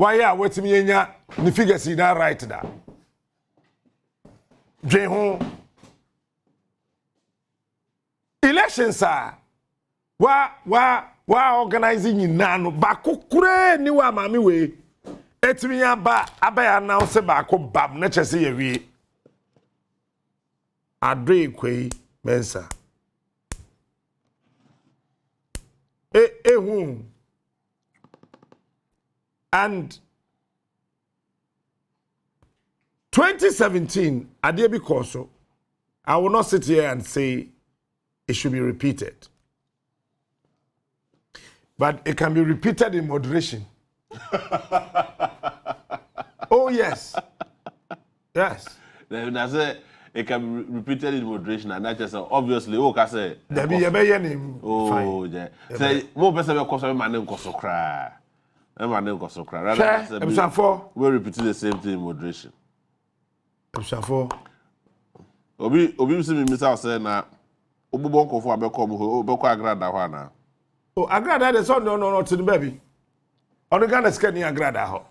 Why ya wetimi yenya ni figures in that right da. Dwen ho. Elections are wa organizing nyina no ba kokure ni wa mami we. Etimi ya ba abaya announce ba ko bab na chese ye wie. Adre kwei mensa. Who? And 2017, Ade because so, I will not sit here and say it should be repeated. But it can be repeated in moderation. Oh, yes. Yes. That's it. It can be repeated in moderation, and not just obviously. Oh, I say. There be a better name. Oh, yeah. Say, more person will cause my name cause so cry. My name cause so cry. Rather, we're repeating the same thing in moderation. Obi see me miss out say na. Obi bon ko for abeko mo. Obi ko agrada ho na. Oh, agrada the son no to the baby. On Ghana scan ni agrada ho.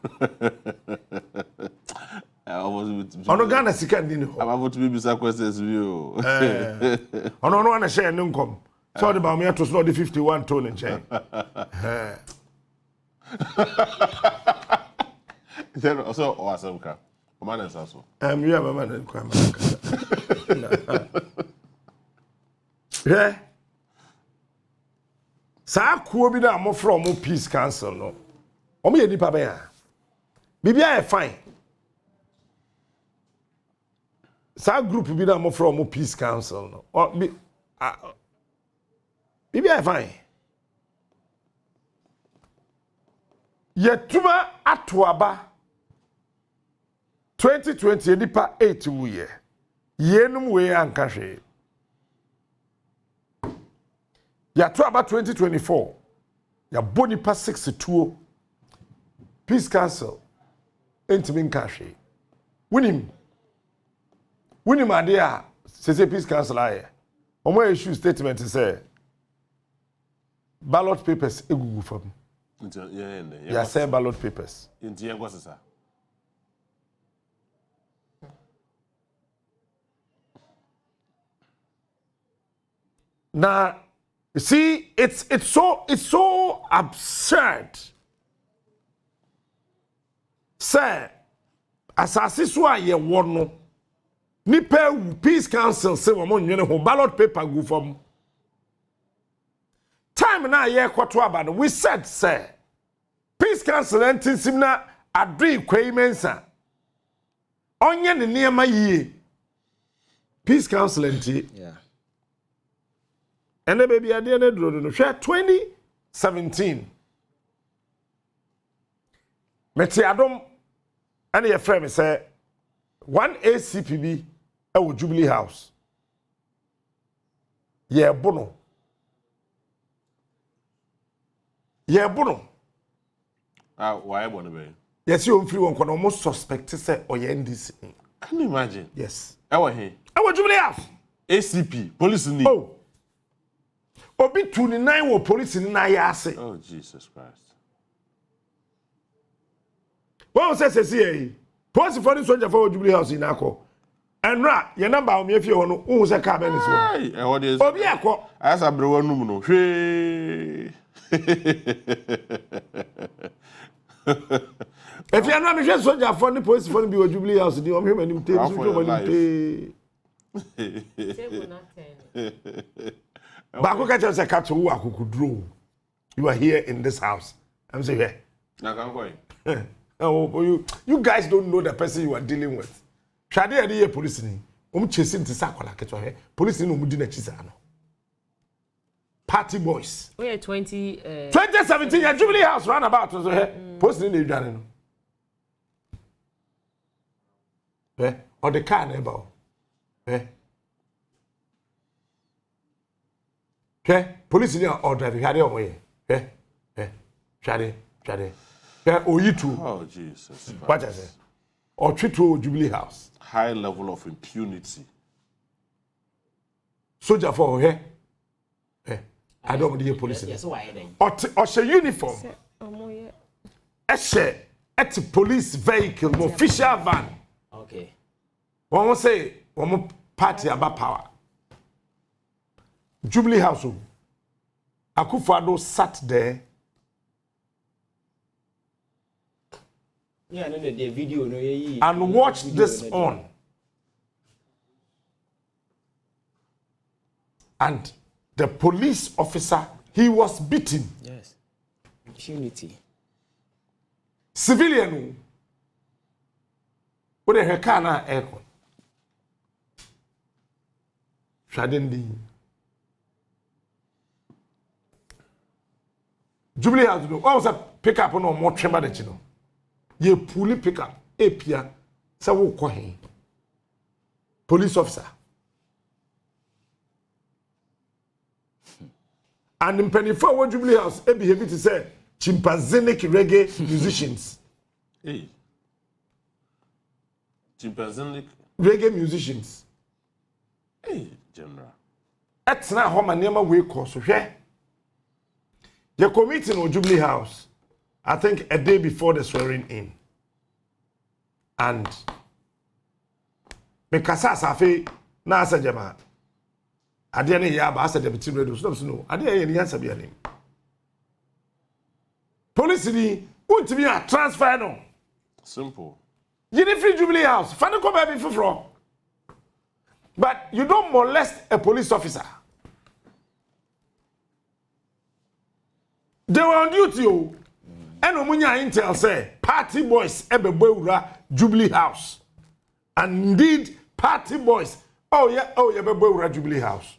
Ono Ghana sika ndi ni ho. Aba vote be bisa questions bi o. Ono no na share ni nkom. So the ba me to so the 51 tone in chain. So awesome ka. Man is also. Yeah, my man. Yeah. Sa kuo bi da mo from peace council no. Omo ye nipa be ya. Bibia e fine. Sa group bi da mo from peace council no. Bibia e fine. Yetuma atoaba 2020 nipa 8 wuye. Yenum we anka hwe. Ya to about 2024. Ya boni pa 62. Peace Council. Entimi nka hwe. Winim ade a say Peace Council aye. Omo issue statement say ballot papers egugu fam. Yeah, say ballot papers. Inti yengo sasa. Now, you see, it's so absurd. Sir, asase so aye wono. Nipa Peace Council say wo nyene ho ballot paper go fam. Time na ye kwato aba no we said sir. Peace Council entinsim na adri kwai mensa. Onye ne niema yie. Peace Council enti. Yeah. And the baby idea na dro no hwe 2017. Meti adom and your friend say one ACPB e wo Jubilee House. Ye bono. Ye bono. Why bono be? Yes, you free one kono almost suspect say NDC. Can you imagine? Yes. Ewa he. E wo Jubilee House. ACP, police ni. Oh. Obi 29 wo police ni na ya ase. Oh Jesus Christ. What say here? Police for the soldier for Jubilee House in Akko. And ra, your number on me if you want to say car ben is. Eh what is? Obi akọ. As abrewo num no. Hwe. If you are not a soldier for the police for the Jubilee House, the home him take Bako catch say catch who akukudro. You are here in this house. I'm saying here. Na kan koi. Oh, you guys don't know the person you are dealing with. Shade ade ye police ni. Chasing to sakola ketwa he. Police ni no mudi na chisa no. Party boys. We 2017 ya Jubilee House run about so he. Police ni na edwane no. Or the car neighbor. Police ni order we had on way. Shade. Oh Jesus. What I say? Or treat to Jubilee House. High level of impunity. Soldier for here. I don't want to hear police. Yes, why then? Or she uniform. at a police vehicle, official van. Okay. One will say, one party about power. Jubilee House. Akufo-Addo sat there. Yeah, no, the video, no, and watched this on. And the police officer, he was beaten. Yes. Impunity. Civilian. What the heck can I echo? Shadendi. Jubilee House, what was a pick up on more chamber that you know? Ye pulley pick up, Apia, Sawu Kohe. Police officer. And in Penny Forward Jubilee House, a behavior to say chimpanzenic reggae musicians. Hey. Chimpanzenic reggae musicians. Hey, General. That's not how my name will cost. Your committee in Jubilee House, I think a day before the swearing in. And because I say, na asa jama. Ade ne ya ba asa deputy radio. So no. Ade ya ni answer be name. Police ni untimi a transfer no. Simple. You need free Jubilee House. Fan ko baby fufro. But you don't molest a police officer. They were on duty, oh. And Omunya intel say party boys ebebewura Jubilee House. And indeed, party boys, oh yeah, ebebewura Jubilee House.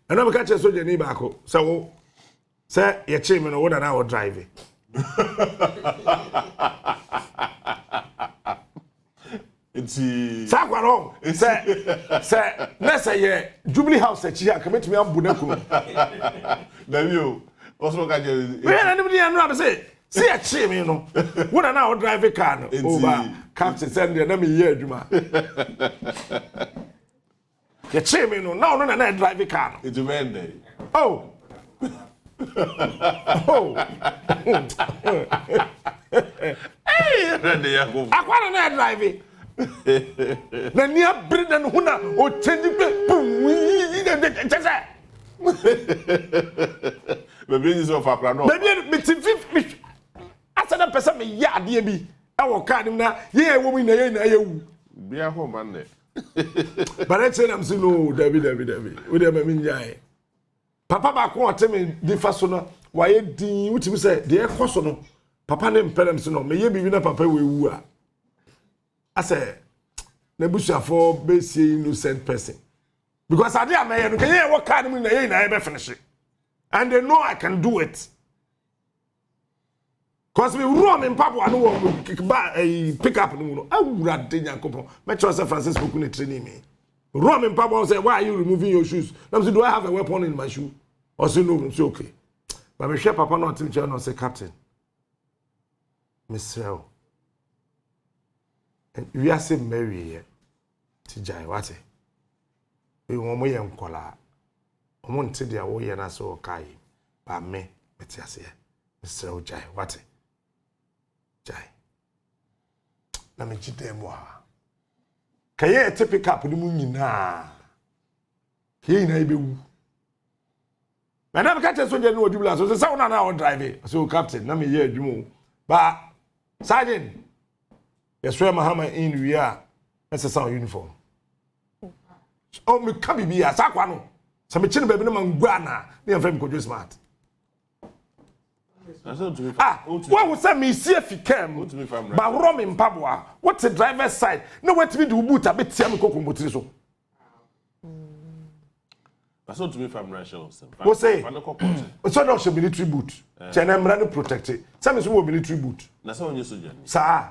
And I'm catch a soldier ni bako. So, say your chairman or what an hour driving. Sakwaro say let's say Jubilee House here come to me am bunaku. David, also can you anybody know say see a chim you know. What an hour drive a car no over Captain send there na me hear adwuma. The chim you know now no na drive a car. It's a Monday. Oh. Oh. Hey, akwa na drive. Na nia brida no na o change pe boom chese baby is of akra no baby me TV asa na pesa me ya ade bi e wo ka nim na ye e wo mi na ye wu bia ho man ne but I say am say no David we dey me nyai papa ba ko ote me di fa so no wa ye din utimi say de e koso no papa ne mpelem so no me ye bi na papa we wu a I say, Nebusha for basically innocent person. Because I did a man, can you work hard in the ever finish it? And they know I can do it. Because we run in Papua, no one will pick up. I would have done a couple. Metro San Francisco couldn't train me. Run in Papua say, why are you removing your shoes? I say, do I have a weapon in my shoe? Or say, no, it's okay. But me share Papa not team channel say, Captain, Mr. And we are saying Mary here. Tijai, what? We want me and Kola. I want to the way and I saw Kai. But me, it's yes here. Mr. Ojai, what? Jai. Let me cheat them. Kaya pick up the moon na. He na be. Madam catch a soldier no Jubilee. So sound now drive. So captain, let me hear you. But sergeant. Yes, we Mahama in we are. That's a sound uniform. Oh, me can be a saquano. Some chin baby no man guana. They are very good smart. What was that me see if he came? But Rom in Papua. What's the driver's side? No, what to be do boot a bit Siam Coco Motriso. That's not to me from Russia. What say? So now she military boot. Chenam run protected. Some is military boot. That's all you suggest. Sir.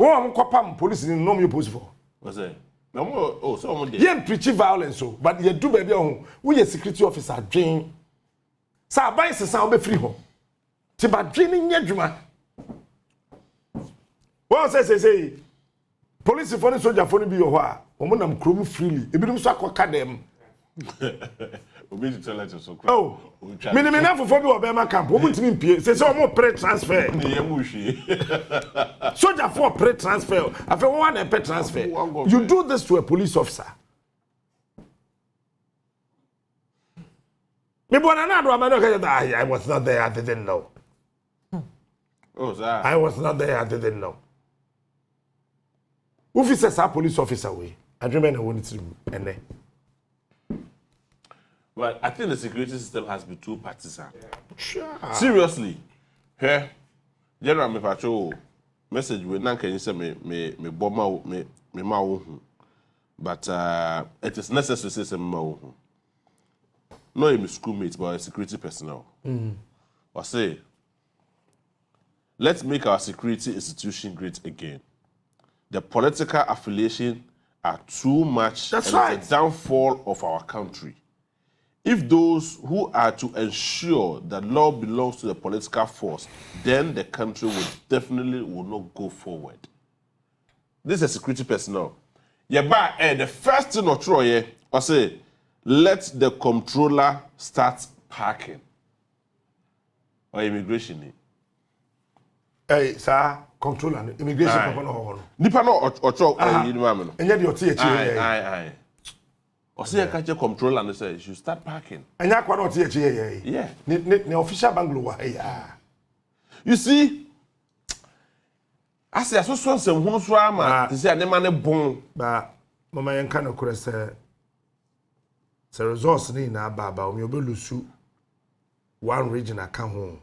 Oh, I'm copam police in no me post for. What's that? No, oh, so I'm there. Preaching violence, so, but you do baby on. We a security officer, Jane. Sir, buy sound be free home. Tiba draining Yajuma. Well, say, police phone soldier phone be your wa. Woman am chrome freely. If you don't suck them. Obi to toilet so cry. Oh. Minimum for be Obama camp. What to me say so more pre-transfer. Soldier for pre-transfer. After one pre-transfer. You do this to a police officer. I was not there, I didn't know. Oh, sir. I was not there, I didn't know. Officers are police officer way. I remember I wanted to and Well, I think the security system has been too partisan. Sure. Seriously. Here, General me patrol message we nan can you say me bomb me ma but it is necessary to say me not a schoolmate, but a security personnel. Or say, let's make our security institution great again. The political affiliation are too much. That's and right. It's a downfall of our country. If those who are to ensure that law belongs to the political force, then the country will not go forward. This is a security personnel. Yeah, but the first thing I say, let the controller start parking. Or immigration. Hey, sir, controller, immigration papa no. Nipa no ocho no. Enya de oti echi. Aye. O say catch controller and say you should start parking. Enya kwa no oti echi. Yeah. Ne official bungalow wa ya. You see, I say so some hu so ama, they say anema ne bon. Ba mama yenka no kure say resource ni na baba o me obelusu one region aka ho.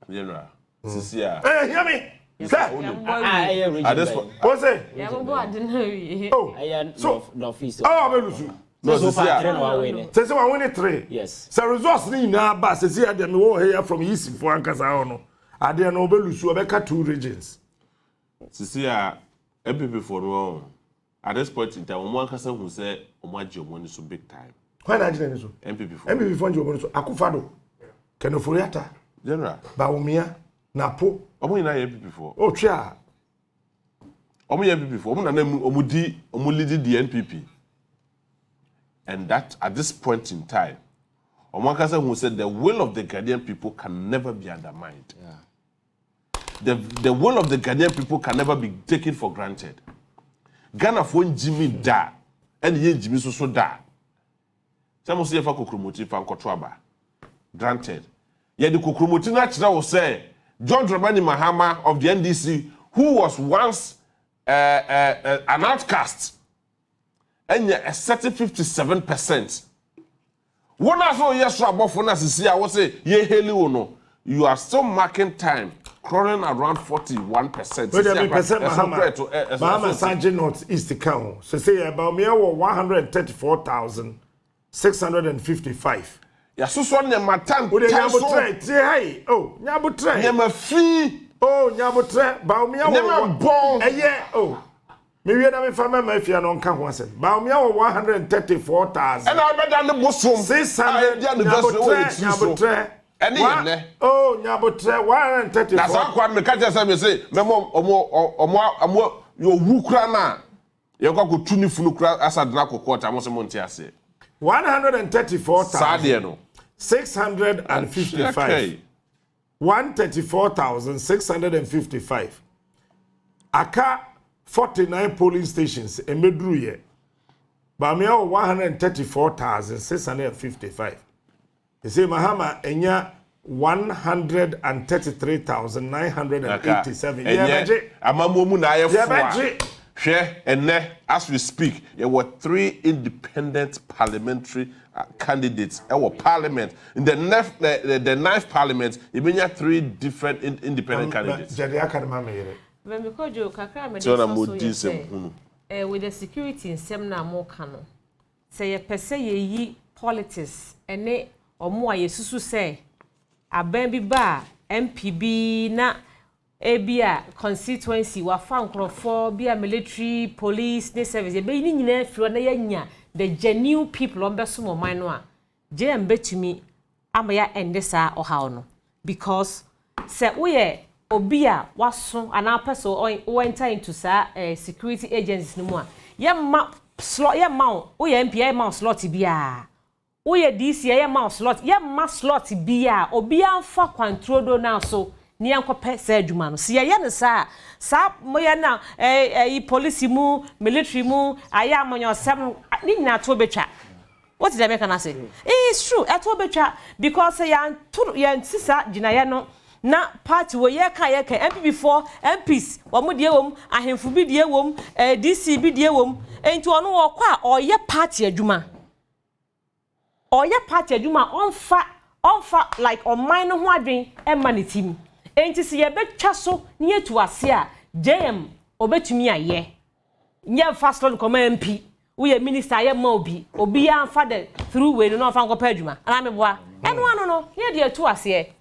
General. Sisia. Hey, hear me. Sir. At this point. What's it? Yeah, I didn't know. Oh. So no fees. Oh, obelusu. No, So far, Sisia. 3 no winning. Say we win 3. Yes. So resource ni na ba say see dem wo here from east for ankasa ho no. Ade na obelusu obeka 2 regions. Sisia MPP for no. At this point in time, one person who say omaji money so big time. Why na agina ni so? MPP for. MPP for njo so akufado. Kenoforiata. General. Baumia na po. Omo ina MPP for. Oh twa. Omo MPP for. Omo na omo lead the NPP. And that at this point in time, Omakasa who said the will of the Ghanaian people can never be undermined. Yeah. The will of the Ghanaian people can never be taken for granted. Ghana for Jimmy da, and ye Jimmy so da. Some say for kukrumuti fan kotraba. Granted. Yet the kukrumuti natural will say John Dramani Mahama of the NDC, who was once an outcast, and yet a certain 57%. One as well, yes, about for us, I will say, ye heli no. You are still marking time, crawling around 41%. Wait a minute, Mahama Sanjay North East Town. So say about me 134,655. Yeah, so ne matan. Oh, nyabutre. Nyama free. Oh, nyabutre. Baumia Nyama bon. Oh. Me we na me fama ma fia no nka ho asem. Baumia 134,000. And I bet the bosom 600. Nyabutre. Any ne. Oh, nyabutre 134. That's how kwam me catch say memo omo yo wukra na. Ye kwa ko tuni funu kra asadra kokota mo se monti ase. 134,000. 655. 134,655. Aka 49 polling stations. Emedru ye. Bamia 134,655. You see, Mahama enya 133,987. Amamomu na ayefwa. And as we speak, there were 3 independent parliamentary candidates. Our parliament in the 9th parliament, even had 3 different independent candidates. With the security in Semna Mokano, say a per se ye politics and ne or more ye susu say a baby bar MPB na. Ebia constituency wa found for be a military police ne service e be ni nyina afiro na yanya the genuine people on beso mo man no a je mbetumi amaya ende sa ohaw no because se we obi a waso ana person o enter into sa security agencies no mu a ye ma slot ye ma o ye MPI ma slot bia Oye DC ye ma slot ye ma slot bia obi amfa control do na so ni ankope sa adwuma no se ye ne sa moye na police mu military mu aya amonyo sem ni nyina to betwa. What did I make an say? It's true at to betwa because yan sisa ginaye no na party we ye ka MP before MPs omo die wom ahemfu bi die wom DC bi die wom enti ono wo kwa oye party adwuma. Oya party adwuma onfa like on mine ho adwen e ma ne tim enti se ye betwa so ne etu ase a JM obetumi aye nye fast road come MP we minister ye ma obi ya fa the through way no fa nkopa adwuma ana me boa eno ano no ye de etu ase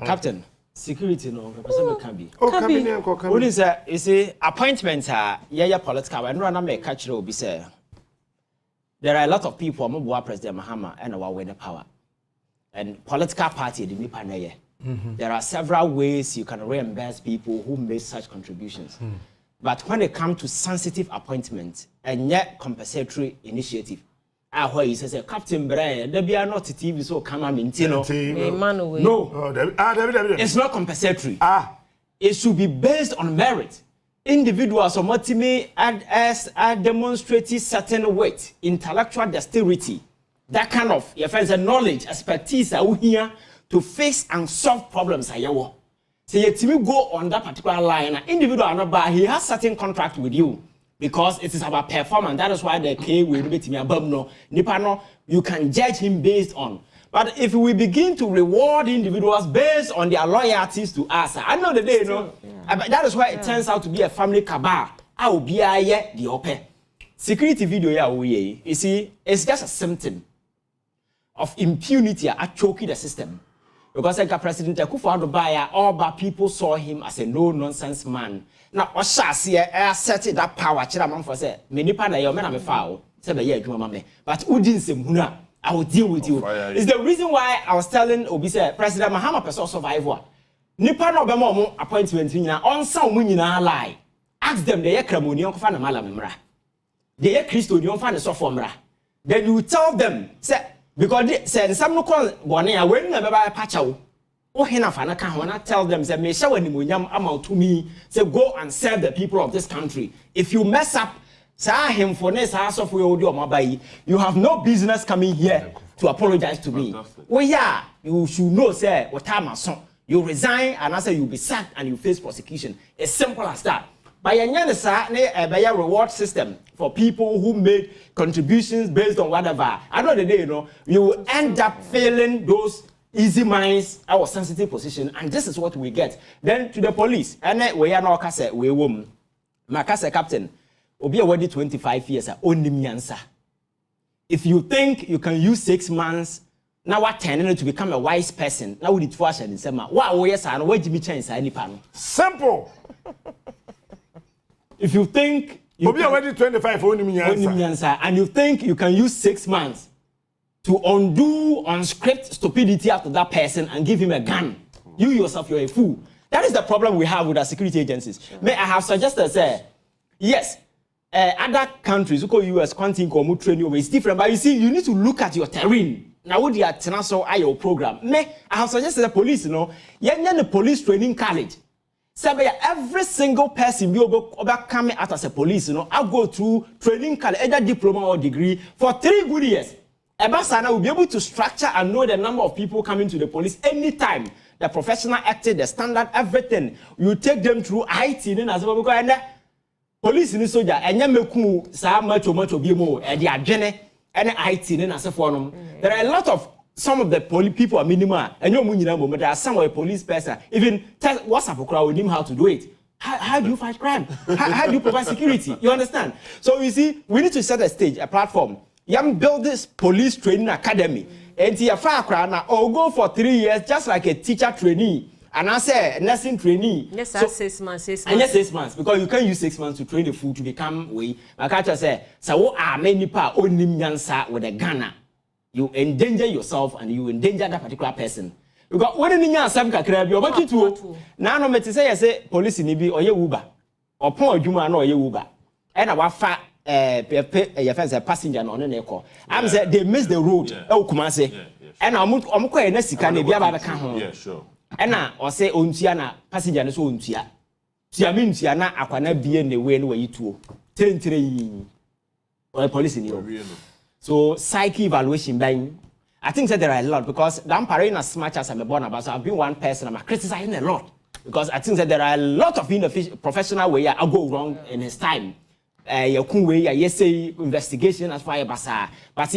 Captain security no person me can be can be nko can be say you see appointment ye political we no na me ka kire obi say there are a lot of people who are President Mahama and our winning power. And political party, the Nipa Neye. There are several ways you can reimburse people who made such contributions. But when it comes to sensitive appointments and yet compensatory initiative, where you say, Captain Brian, there be not TV, so come on, no, it's not compensatory. It should be based on merit. Individuals or ultimately demonstrating certain weight, intellectual dexterity, that kind of your friends and knowledge, expertise are here to face and solve problems. So you go on that particular line. An individual or not, he has certain contract with you because it is about performance. That is why the K will be me above no Nipano. You can judge him based on. But if we begin to reward individuals based on their loyalties to us, I know the day, you know, that is why it turns out to be a family cabal. I will be the open security video. You see, it's just a symptom of impunity at choking the system. Because like President Akufo-Addo all but people saw him as a no-nonsense man. Now, Osha see set that power. Chiraman for say, many pana your men am foul. Say the year but Udin Semuna. I will deal with you. It's the reason why I was telling Obi say President Mahama person survivor. Nipa no be mo appointment nyina onsa mu nyina lie. Ask them the yakramoni onfa na mala memra. The Christo ni onfa na sofo mra. Then you tell them say because say some no call bone a when na be ba pacha wo. O hina fa na ka ho na tell them say me sha wanimonyam amount to me say go and serve the people of this country. If you mess up you have no business coming here to apologize to me. Well, yeah, you should know, sir, what time I saw. You resign and I say you'll be sacked and you face prosecution. It's simple as that. By a reward system for people who made contributions based on whatever. At the end of the day, you know, you will end up failing those easy minds, our sensitive position, and this is what we get. Then to the police, and we are not we woman. My captain. Obi already 25 years only answer. If you think you can use 6 months, now what 10 to become a wise person, now with it was and say, wow, yes, and where Jimmy chance any panel. Simple. If you think you Obi already 25 only answer, and you think you can use 6 months to undo unscript stupidity after that person and give him a gun, you yourself, you're a fool. That is the problem we have with our security agencies. Sure. May I have suggested, say, yes. Other countries, US, continent, training, it's different. But you see, you need to look at your terrain. Now, what you are so IO program. I have suggested the police, you know, the police training college. So every single person will come out as a police, you know, I'll go through training college, either diploma or degree for 3 good years. Ebasana will be able to structure and know the number of people coming to the police anytime. The professional acted, the standard, everything. You take them through IT, as well because police ni soldier enye meku sa macho bi mo e dia dwene ene IT ni na sefo no. There are a lot of some of the people are minimal enye omu nyina mo there are some of a police person even tell WhatsApp crowd with him how to do it. How do you fight crime? How do you provide security? You understand? So you see, we need to set a stage, a platform. Yam build this police training academy. And you na or go for 3 years just like a teacher trainee. And I say nursing trainee. Yes, so, 6 months. And yes, 6 months because you can't use 6 months to train the fool to become way. My catcher say, so what are many pa only nyansa with a gunner? You endanger yourself and you endanger that particular person. Because when you nyansa kakra bi obaki to na no meti say police ni bi oye Uber. Opon adwuma na oye Uber. E na wafa your friends a passenger no ne ko am say they miss the road e Kumase and am ko na sika na bia ba ka ho yeah sure and o say ontua na passenger no so ontua tia mi ntua na akwana bie na we no wayi tuo tentre yi or police in you so psyche evaluation bang I think that there are a lot because I'm parrying as much as I'm born about so I've been one person I'm criticizing a lot because I think that there are a lot of professional way I go wrong in his time investigation as far as but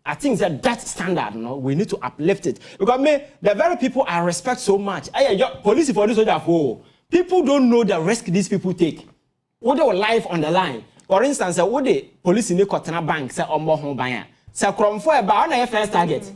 I think that standard, no, we need to uplift it because the very people I respect so much. Police for this people don't know the risk these people take. What their life on the line. For instance, what the police in the Kotana Bank say on more home buyer. Say from for about on first target.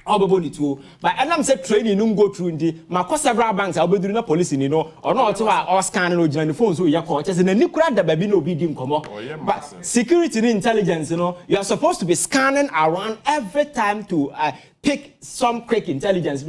Obaboni too. But I'm say training no go through the Mako several banks I'll be doing a police in or not to our scanning or the phones who your coaches and then you grab the baby no be come up. But security and intelligence, you know, you are supposed to be scanning around every time to pick some quick intelligence,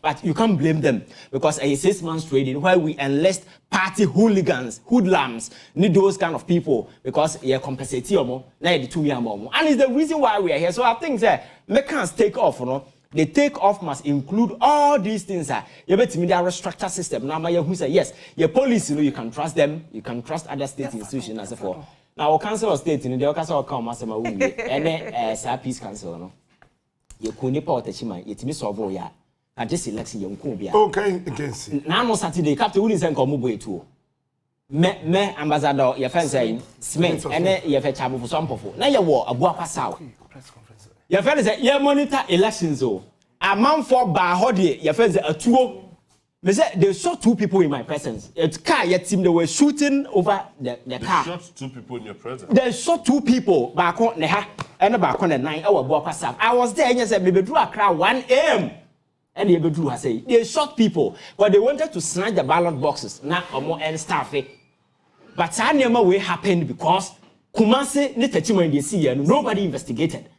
but you can't blame them because a 6 months training where we enlist party hooligans, hoodlums, need those kind of people because you're compensating more, now the 2 year more. And it's the reason why we are here. So I think that mechanics take off, you know. The take-off must include all these things. You better media restructure system. Now, who say yes, your police, you know, you can trust them, you can trust other state institutions as for. Now, our council of state, the council of come, and then peace council, no. You couldn't put the chima, it's Miss Ovoya, and this election, you could be okay against now. No Saturday, Captain Willis and Comubo too. Me ambassador, your friend saying Smith, and then you have a chapel for some people. Now you war a boa passau. Your friend say, you monitor elections. Oh, a man for Bahodi, your friends a two. They shot 2 people in my presence. It's car yet team they were shooting over the car. They shot 2 people in your presence. They shot 2 people back on the and back on the 9 hour walk. I was there and you said maybe drew a crowd 1 a.m. And they drew I say they shot people, but they wanted to snatch the ballot boxes, not or more and stuff. But Sanyama way happened because Kumase Nitachima they see and nobody investigated.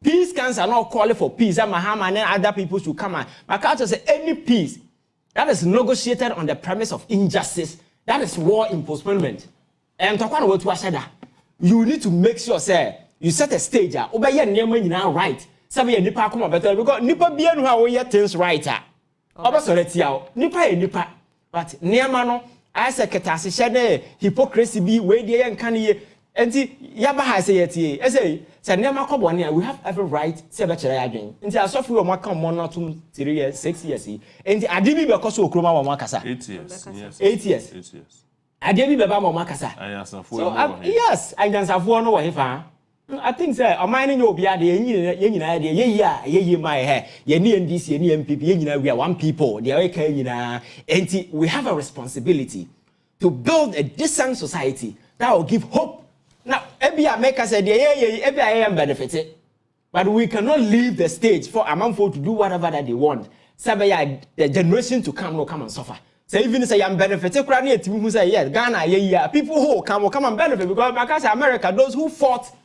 Peace council are not calling for peace. And Mahama and other people should come out. My culture say any peace that is negotiated on the premise of injustice, that is war in postponement. And talk about what was said. You need to make sure, say, you set a stage. Obey your name now right. Some of nipa come better because nipa be no how we things right. Nipa. But near I say ketasi shade hypocrisy be way there and can ye. And yaba has say it. I say never come one year. We have every right. Say better again. Until I suffer we want come 1 or 2, 3 years, 6 years. And I didn't be because of Kroma Mama Kasa. 8 years. Yes. 8 years. 8 years. I didn't be Baba Mama Kasa. So yes, I can have one over here. I think sir, a mining will be at the ye my hair. Ye need this, ye need MPP, we are one people. The okay, and we have a responsibility to build a decent society that will give hope. Now, every America said, every I am benefited, but we cannot leave the stage for a man to do whatever that they want. Sabaya, the generation to come will come and suffer. So even say I'm benefited, who say yes, Ghana, people who come and benefit because America, those who fought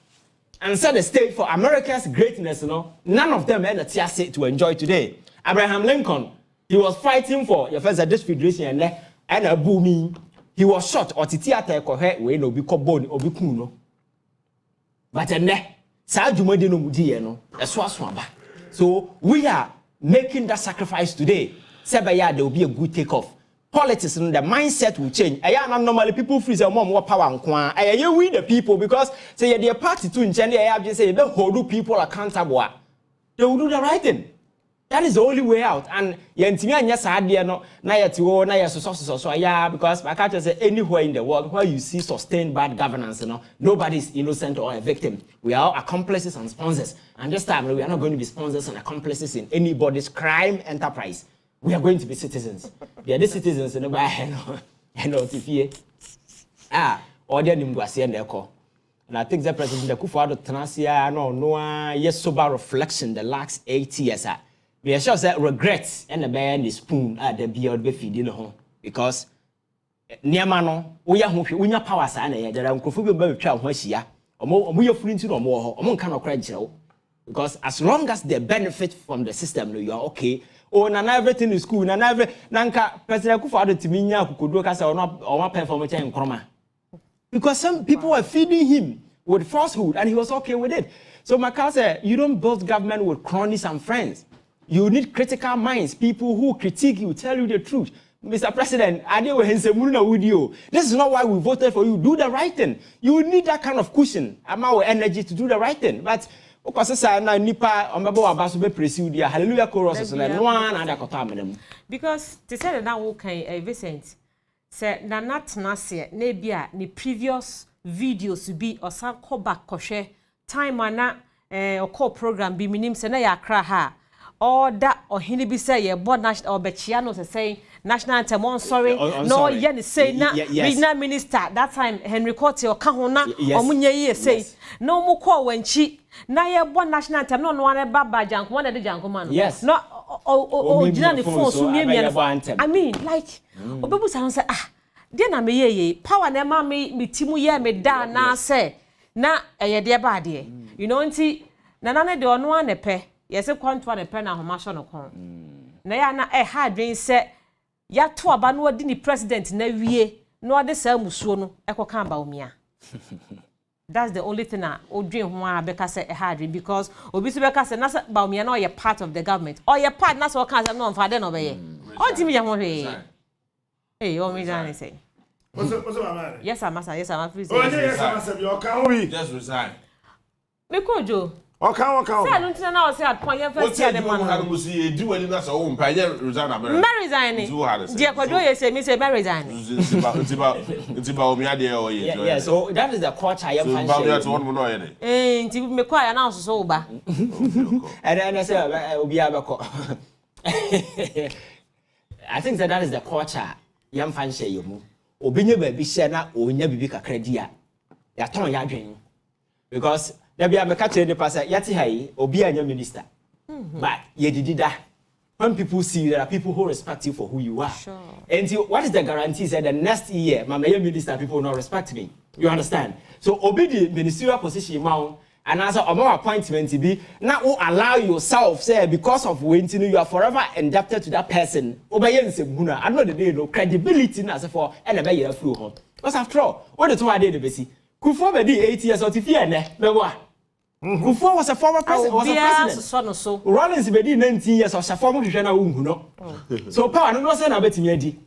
and set the stage for America's greatness, you know, none of them had a chance to enjoy today. Abraham Lincoln, he was fighting for your first this federation and a booming. He was shot or theater we no be bone or be kuno. But so we are making that sacrifice today. Sebaya, there will be a good takeoff. Politics and the mindset will change. Normally people freeze a more power and quan. We the people because say their party to engineer. I have just say the whole people accountable. They will do the right thing. That is the only way out. And yentimia yes idea no na yetiwo na so yeah because I can't say anywhere in the world where you see sustained bad governance, you know, nobody is innocent or a victim. We are all accomplices and sponsors. And this time we are not going to be sponsors and accomplices in anybody's crime enterprise. We are going to be citizens. They are the citizens in the or they are and call. And I think the President Kufuor Transia yes sober reflection the last 8 years. We are sure that regrets and the band is spoon at the beard be feeding home because near mano we are power sign there are baby child when she are or we are free to no more or kind of credit because as long as they benefit from the system you are okay. Oh, and everything is cool, and every Nanka President Kufuor to me, Kukudu Casa or not performance in Chroma. because some people were feeding him with falsehood and he was okay with it. So Macau said, you don't build government with cronies and friends. You need critical minds, people who critique you, tell you the truth. Mr. President, this is not why we voted for you. Do the right thing. You need that kind of cushion, amount of energy to do the right thing. But because hallelujah chorus because to say that now okay Vincent say na not nase na bia ni previous videos be or some call back koshe time ana or call program be minim se na ya kra ha or that or hini be say ye board national or bechiano say national anthem on sorry no ye ni say na regional minister that time Henry Cote or kahona or munye ye say no mu call wenchi na ye board national anthem no one baba janko one de janko man yes no original phone so me I mean like obebu say ah de na me ye power na ma me timu ye me da na say na eye de ba de you know nti na na de ono anepe yes kwanto anepe na homa so no kon na ya na ha dwen say ya to aba no odi ni president na wie no ade sa musuo no ekoka ba omia. That's the only thing I odwen ho a beka say ha dwen because obi so beka say na ba omia na you're part of the government or you're part na so kan say no mfa de no be ye on timi ya ho he eh o me jan say what's my yes I'm please oh yes I'm you can we Just resign. me kojo okay say no ntina na o say at point you first year the man What you do when you so on pay resign America. Marry resign je kojo ye say me say marry resign It's about me there or yeah so that is the culture I am fan. nti me kwa ya na so ba and I say obi abeko I think that is the culture yam fan share you mu obinye ba bi share na onya bibi kakra dia ya ton ya dwen because there be a meka the pastor yati hai obi anya minister but ye didida when people see you there are people who respect you for who you are sure. And what is the guarantee that the next year mama ye minister people will not respect me you understand so obi the ministerial position ma and as a appointment be now allow yourself say because of waiting you are forever indebted to that person obey nsebuna I know the day no credibility na say for and be your flow hon because after all what the two are dey the besi Kufo be di 8 years or tifie ne bebo Kufo was a former president was a president so Rollins be di 19 years or former hwehwe na unhu no so power no say na betimi adi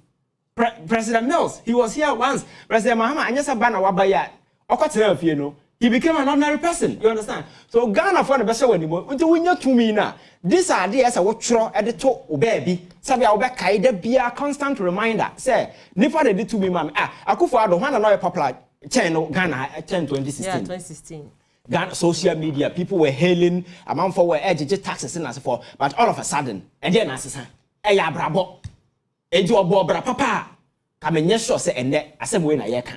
President Mills he was here once President Mahama anyesa ba na wabaya okotena afie no he became an ordinary person you understand so Ghana for the best when you until we to me now this idea as a wotro e de to obabi sabi a obekai da bia constant reminder say nipa de to me mam akufo ado hwana no popular channel Ghana 2016 yeah 2016 Ghana social media people were hailing amount for were edge taxes and as for but all of a sudden and then asesa ya brabo eji obo bra papa ka menye sure say ene asem we na ye ka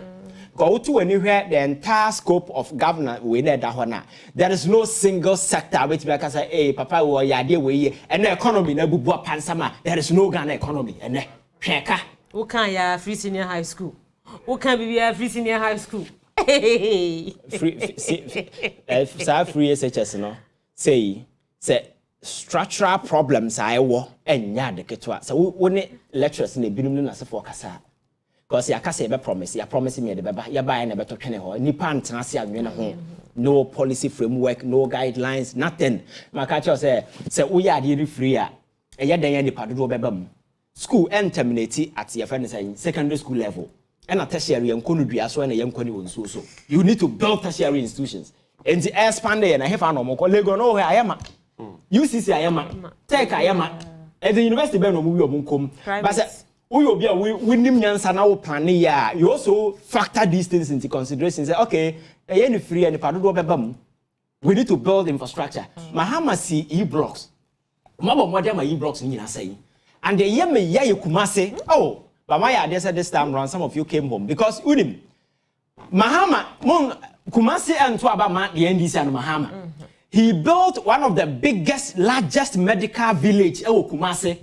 go to anywhere the entire scope of government we need that one there is no single sector which be say hey papa we ya dey we and the economy na bubu pansama there is no Ghana economy ene hweka who can ya free senior high school who can be free senior high school free SHS no say structural problems I wo enya de ketwa so we lecturers na binum na se for kasa because ya kasa be promise me de beba ya buy na beto twene ho nipa antena se anwe na ho no policy framework no guidelines nothing maka cho say we ya de free a eya dan ya nipa dodo beba mu school and terminate at your friend say secondary school level and a tertiary and konudua so na yankoni won so you need to build tertiary institutions and the expand and I have an omo Lagos no where ayama UCC ayama Tech ayama at the university be no mu wi omunkom but say we obi a we nim nyansa na wo plan ya you also factor these things into consideration say okay any free and padodo beba mu we need to build infrastructure Mahama see e-blocks mabo modern my e-blocks nyina say and the year me ya Kumase oh but my idea said this time around some of you came home because unim Mahama mon Kumasi and to about the NDC and Mahama he built one of the largest medical village Kumasi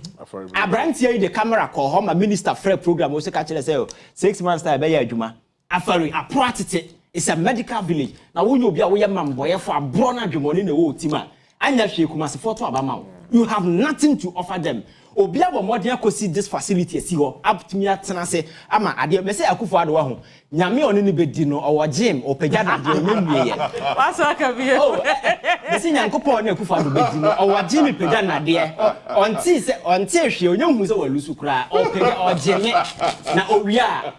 Abrantia the camera call home a minister fair program was say 6 months time be adwuma afari apratite it's a medical village now when you be a we man boy for a brona dwumoni na wo tima anya hwe Kumasi for to abama You have nothing to offer them. Obia bo modern akosi this facility si ho up to me atena se ama ade me say Akufo-Addo wa ho nyame oni ni bedi no owo gym opagya na de nyamwie ye what's aka be me say Nyankopon na Akufo-Addo bedi no owo gym pagya na de onti se onti ehwe onyahu se wa lusu kra opagya ogeme na owia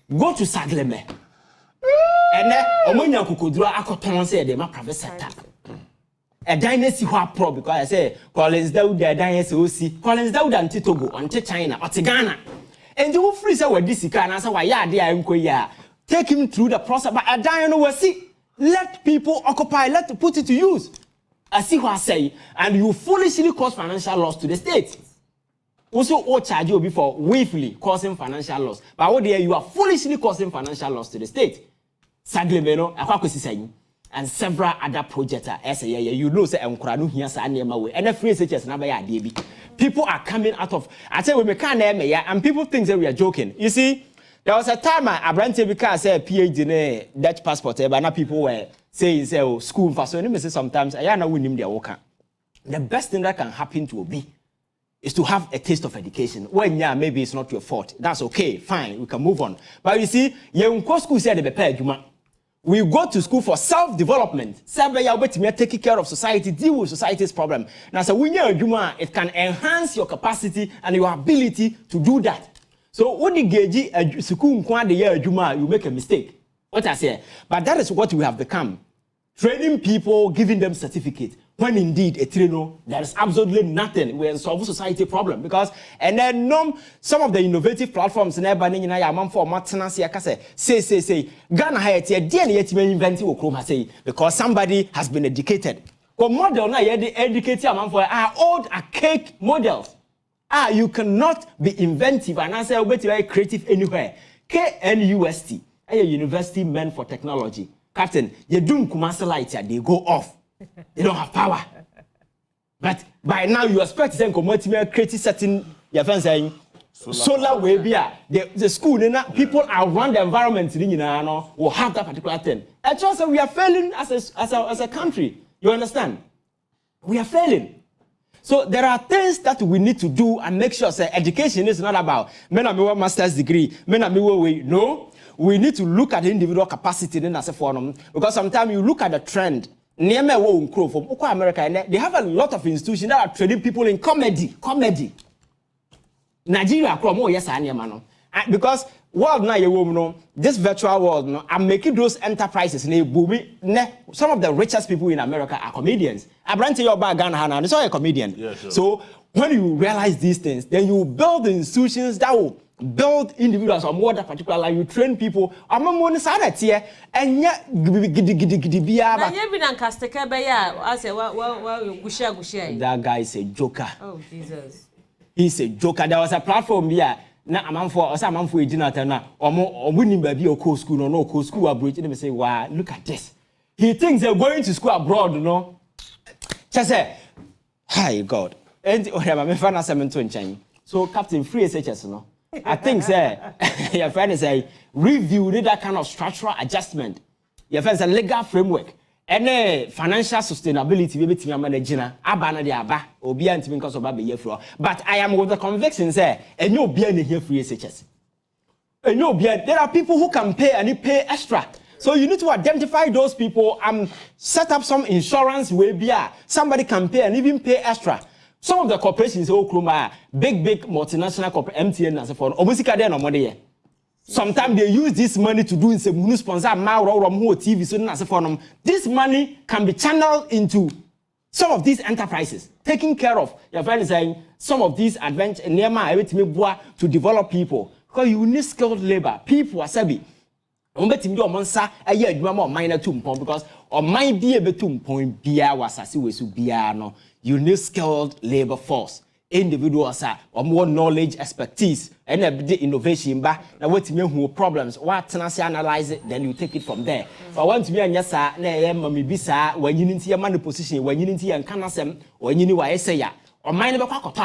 go to Sagleme ene omonya kokoduro akoton se de ma private sector a dynasty who pro because I say Collins Dauda a dynasty OC Collins Dauda and Togo on China or Ghana and you free say what this can answer why ya dear take him through the process but a dynasty will see let people occupy let put it to use I see what I say and you foolishly cause financial loss to the state also all charge you before willfully causing financial loss but what there you are foolishly causing financial loss to the state Saglemeno akwakosi saying and several other projects you know say enkranu hia sa niema we and free SHS na ba ya ade bi people are coming out of I say we can na me ya and people think that we are joking. You see there was a time Abrante because say PhD ne Dutch passport but now people were saying say oh, school for so me say sometimes I na win him their work. The best thing that can happen to Obi is to have a taste of education. When yeah maybe it's not your fault. That's okay, fine, we can move on. But you see you go school say they prepare adwuma. We go to school for self-development. Taking care of society, deal with society's problem. Now, so when you're a it can enhance your capacity and your ability to do that. So when you get school, you make a mistake. What I say, but that is what we have become. Training people, giving them certificates. When indeed a trainer, there is absolutely nothing. We solve society problem because and then some of the innovative platforms in Ghana say Ghana has because somebody has been educated. But model now educated are old archaic models. You cannot be inventive and answer very creative anywhere. KNUST, a university meant for technology. Captain, you do Kumasi lights, they go off. They don't have power. But by now you expect them to create certain saying solar way the school people around the environment will have that particular thing. And so we are failing as a country. You understand? We are failing. So there are things that we need to do and make sure that education is not about men are master's degree, men are no. We need to look at the individual capacity in as a forum because sometimes you look at the trend. Near me from America, and they have a lot of institutions that are training people in comedy. Nigeria, yes, because world now this virtual world I'm making those enterprises some of the richest people in America are comedians. I brand to your bag Ghana, it's all a comedian. Yeah, sure. So when you realize these things, then you build the institutions that will build individuals or more that particular like you train people. I'm on side here and yet that guy is a joker. Oh Jesus. He's a joker. There was a platform here. Now I'm for dinner now. Or winning baby or co school or no co school abroad. Let me say, wow, look at this. He thinks they're going to school abroad, you know. Just say, hi God. And so Captain Free SHS, no. I think, sir, your friend is a review, that kind of structural adjustment. Your friend is a legal framework. And financial sustainability, maybe to manage, abana de aba, or be anti because of baby floor. But I am with the conviction, sir, and you'll be in here free SHS. And you'll be there are people who can pay and you pay extra. So you need to identify those people and set up some insurance where somebody can pay and even pay extra. Some of the corporations, big multinational corporate MTN and so forth, sometimes they use this money to do some sponsor TV. So this money can be channeled into some of these enterprises, taking care of your friend is saying some of these adventures to develop people. Because you need skilled labor. People are sabi. Because or might be able to point no. You need skilled labor force. Individuals or more knowledge, expertise, and the innovation. But now what to me problems? What to analyze it? Then you take it from there. But once me and yes, sir, when you need to your money position, when you need to your canasem, when you know what I say ya. Or mind about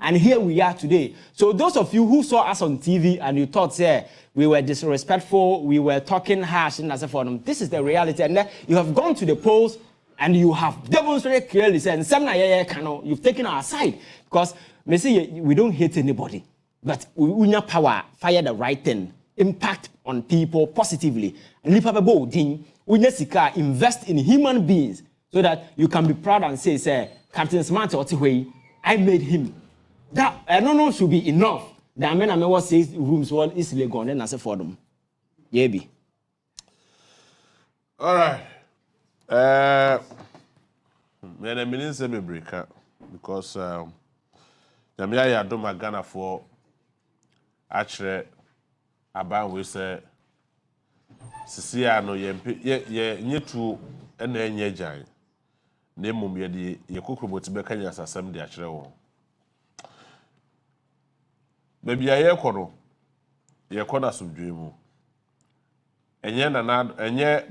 and here we are today. So those of you who saw us on TV and you thought, say, we were disrespectful, we were talking harsh and as a forum, this is the reality. And you have gone to the polls And you have demonstrated clearly, saying, you've taken our side. Because we don't hate anybody, but we have power, fire the right thing, impact on people positively. And invest in human beings so that you can be proud and say, Captain Smart, I made him. That I don't know should be enough. The men was 6 rooms, one is gone, then I say for them. Yeah, be. All right. Me na mean say me break because Jamia ya do magana for actually aban we say sisia no ye nyetu na enye jan na mum ye de ye kokroboti be kanya asasam de akere wo baby aye kono ye kona sumdwe mu enye na enye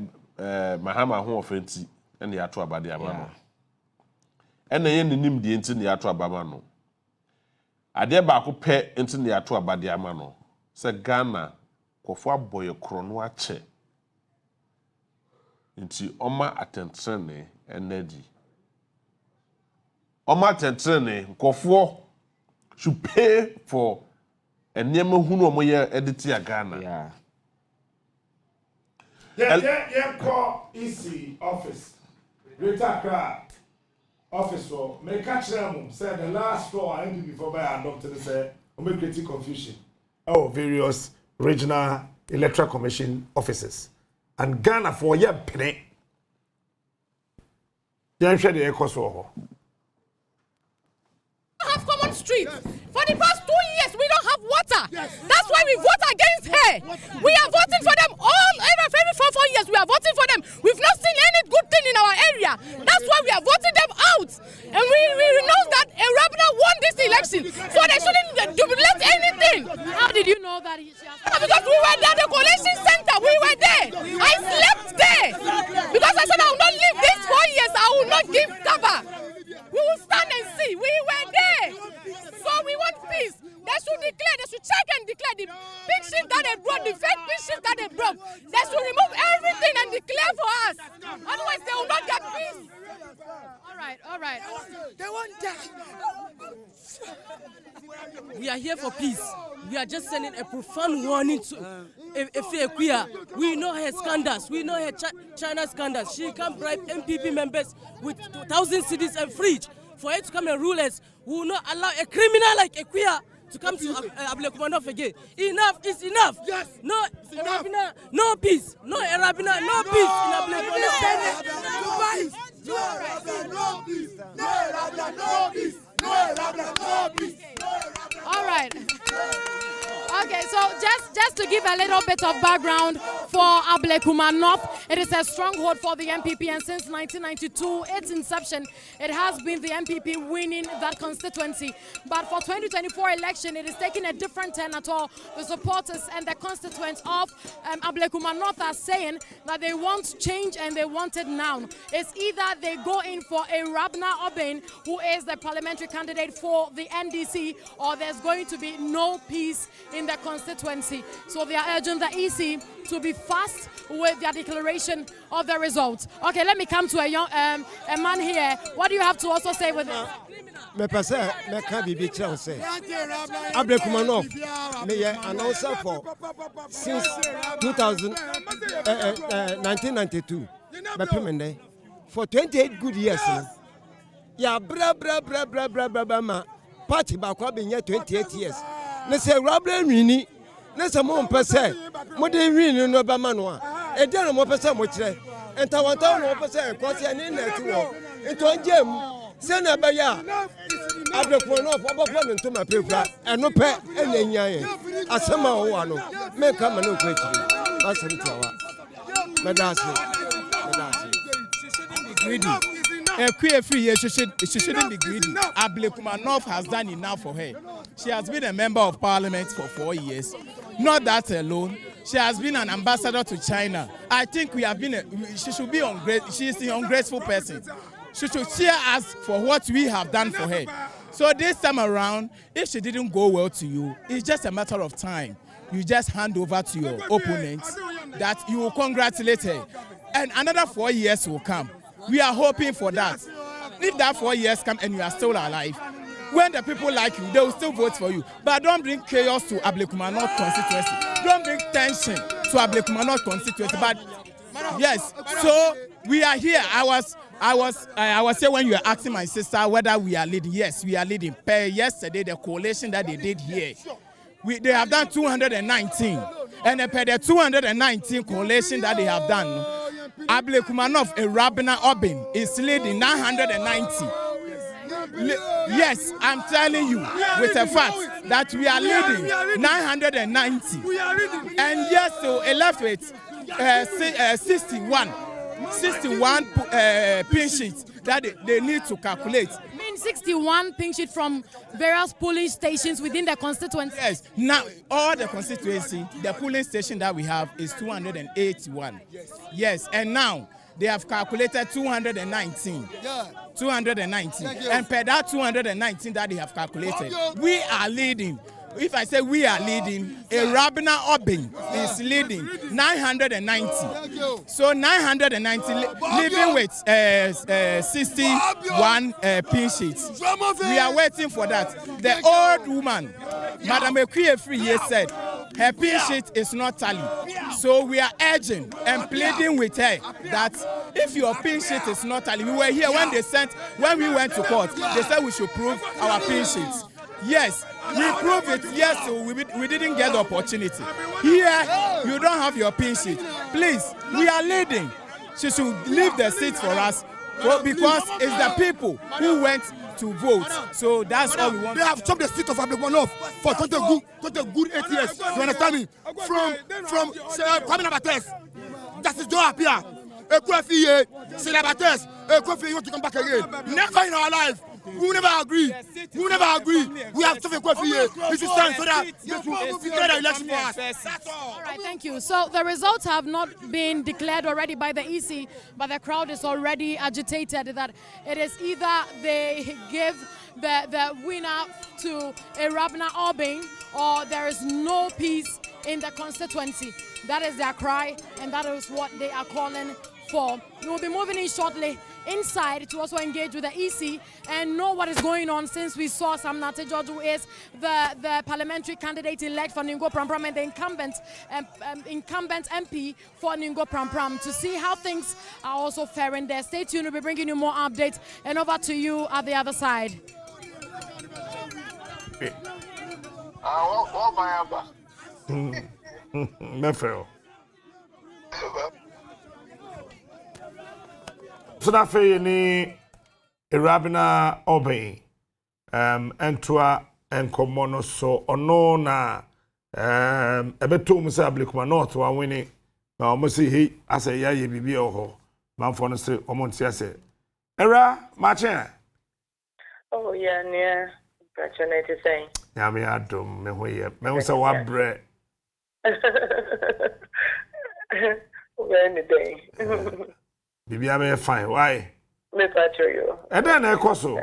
mahama ho ofenti ene ya to abade amano ene ye nim die enti ne ya to abama no ade ba ko pe enti ne ya to abade amano se Ghana kofo aboye krono ache nti oma atentrene enedi oma atentrene kofo should pay for enema hunu omo ye edit ya Ghana. Yeah, call EC office. Greater Accra office for make catch them say the last straw MPP before by adopted say we create confusion. Various regional electoral commission offices and Ghana for year penny. Yeah, share the echo so. Have common streets. For the past 2 years, we don't have water. Yes. That's why we vote against her. We are voting for them all. Every 4 years, we are voting for them. We've not seen any good thing in our area. That's why we are voting them out. And we know that Rabna won this election. So they shouldn't duplicate anything. How did you know that? Because we were there, the collation center. We were there. I slept there. Because I said I will not live these 4 years. I will not give cover. We will stand and see. We were there. So we want peace. They should declare, they should check and declare the big shit that they brought, the fake big shit that they brought. They should remove everything and declare for us. Otherwise, they will not get peace. All right. They won't die. We are here for peace. We are just sending a profound warning to Equia. We know her scandals. We know her China scandals. She can bribe MPP members with 2,000 cities and fridge. For her to come and rule us, we will not allow a criminal like Equia to come to Ablekuma North again. Enough is enough. Yes. No Arabina, no peace. No Arabina, no peace in Ablekuma North. No peace. No peace. No peace. All right. Okay, so just to give a little bit of background for Ablekuma North, it is a stronghold for the MPP, and since 1992, its inception, it has been the MPP winning that constituency. But for 2024 election, it is taking a different turn at all. The supporters and the constituents of Ablekuma North are saying that they want change and they want it now. It's either they go in for a Rabna Obain, who is the parliamentary candidate for the NDC, or there's going to be no peace in the constituency. So they are urging the EC to be fast with their declaration of the results. Okay, let me come to a man here. What do you have to also say with it? Me passe me can be tell say Ablekuma North me announcer for since 1992 me pemende for 28 good years ya bra ma party ba kwa be 28 years ne say rabra nwini ne say mo mpese mo de nwini no ba ma no a e de no mo pese mo kire entawanta no mo pese kwase ne na ti wo ento ngem se na ba ya Ablekuma North obofo ne ntoma pefra eno pe enyanyan asema wo wa no me ka ma no kwa kire asem tuwa medase greedy. She shouldn't be greedy. Ablekuma North has done enough for her. She has been a member of parliament for 4 years. Not that alone. She has been an ambassador to China. I think she should be she is an ungrateful person. She should cheer us for what we have done for her. So this time around, if she didn't go well to you, it's just a matter of time. You just hand over to your opponent that you will congratulate her. And another 4 years will come. We are hoping for that. If that 4 years come and you are still alive, when the people like you, they will still vote for you. But don't bring chaos to Ablekuma North constituency. Don't bring tension to Ablekuma North constituency. But yes, so we are here. I was here when you were asking my sister whether we are leading. Yes, we are leading. Per yesterday, the coalition that they did here, they have done 219. And per the 219 coalition that they have done, Ablekuma North, a Rabina Obin, is leading 990. Yes, I'm telling you with a fact that we are leading 990. And yes, so it left with 61 pin sheets that they need to calculate. 61 pin sheet from various polling stations within the constituency. Yes, now all the constituency, the polling station that we have is 281. Yes, and now they have calculated 219. 219. And per that 219 that they have calculated, we are leading. If I say we are leading, a Rabina Obin is leading 990. So 990 living with 61 pin sheets. We are waiting for that. The old woman, Madam Ekwiyefri, said her pin sheet is not tally. So we are urging and pleading with her that if your pin sheet is not tally, we were here when we went to court, they said we should prove our pin sheets. Yes, we proved it. Yes, so we didn't get the opportunity. Here, you don't have your pin sheet. Please, we are leading. She should leave the seat for us because it's the people who went to vote. So that's all we want. They have chopped the seat of Ablekuma North for 20 good 8 years. You understand me? From Kwame Nabates, Justice Joe Apia, Ekwefiye, Senabates, Ekwefiye want to come back again. Never in our life. We will never agree. We will never agree. We have something for you. We should stand so that this will declare the election for us. That's all. All right, thank you. So the results have not been declared already by the EC, but the crowd is already agitated that it is either they give the winner to a Rabina Obin or there is no peace in the constituency. That is their cry, and that is what they are calling for. We will be moving in shortly inside to also engage with the EC and know what is going on, since we saw Sam Nate George, who is the parliamentary candidate elect for Ningo Prampram and the incumbent MP for Ningo Prampram, to see how things are also faring there. Stay tuned, we'll be bringing you more updates, and over to you at the other side. So that fe ni Rabina Obin entoa enkomo no so ono na ebeto mu se Ablekuma North wa wini na omo se he ase ya ye bibi oho manfo no se omo ntia ase era mache oh yeah near opportunity saying ya me adom me hoye me ho se wa bre any day. Bibi am fine. Why? Me patcho you. Eda na ekoso.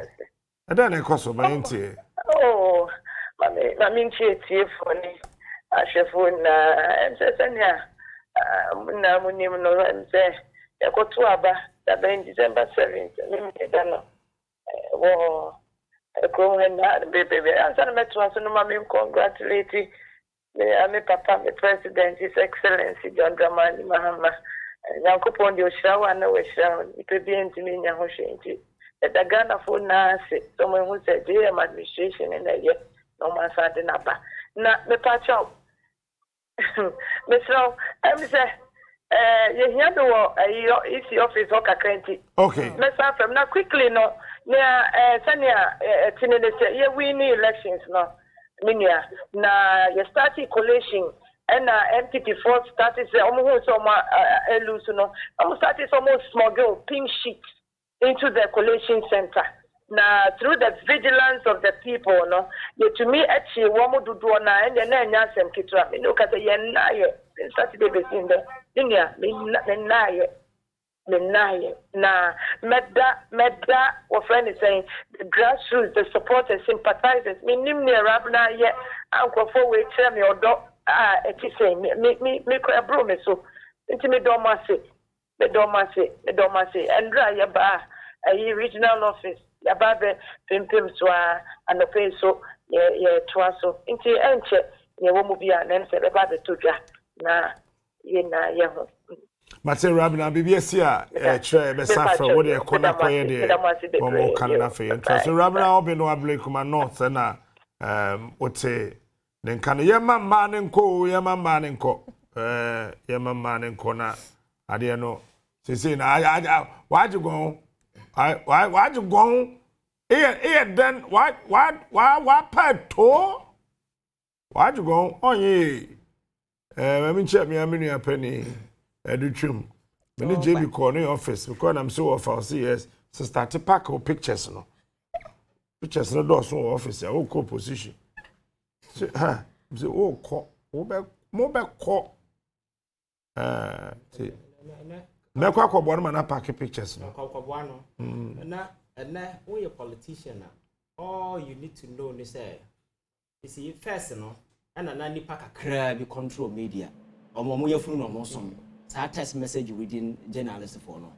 Ma ntie. Oh, mami ntie foni. Ahwefo na nsesenya. Na munim no nse. Ekoto aba that in December 7th. Me da no. Wo ekro na baby. Answer me to aso no mami congratulate me papa, me president, His Excellency John Dramani Mahama. Yankopon de Oshawa na Wesha, Ipebien to me Yahoshinti. At the Ghana for Nasi, someone who said, dear administration in a year, no man sat in Napa. Not the patch out. Miss Row, I'm say, you hear the war, it's the office of Kakenti. Okay. Miss Afram, now quickly, no, near Sanya, Tinese, yeah, we need elections, no. Minia, na you started coalition. And MPP force started almost no. Almost started almost smuggle pink sheets into the collation center. Now through the vigilance of the people, no, you to me actually one do na and then nyasem kitwa. Me no kata ye na ye. Saturday be in the dunya me na ye. Na medda or friend is saying the grassroots, the supporters, sympathizers. Me nimni rabna ye anko for we tell me or do. It is saying me bro me so inti me do ma say the domasi, and dry yaba, a regional office, yababe, pimpim swa, and the pay so, twaso, into enche, ye won't be an answer about the tuja, na, yaho. Mate Rabina BBS here, Bessafra, what they call up there, or more Canada for you. So Rabina Obino Ablekuma North, and what say, then can Yama man and co, Yama man and co, Yama man and corner. I didn't know. She said, why'd you go? Why'd you go? Here, then, what part to? Why'd you go? Oh, yeah. Let me check me, I'm in a penny. Edutrim. Many JB corner office because I'm so off. I'll see yes. So start to pack our pictures no. Pictures no do so office. I will call position. So so oh call. More back call. See. Me kwa kwa bwana na pack pictures no. Kwa bwana. Na when you're a politician all you need to know is you see first no and na pack a crab control media. Omo ye funu no mo som. Text message within journalists for no.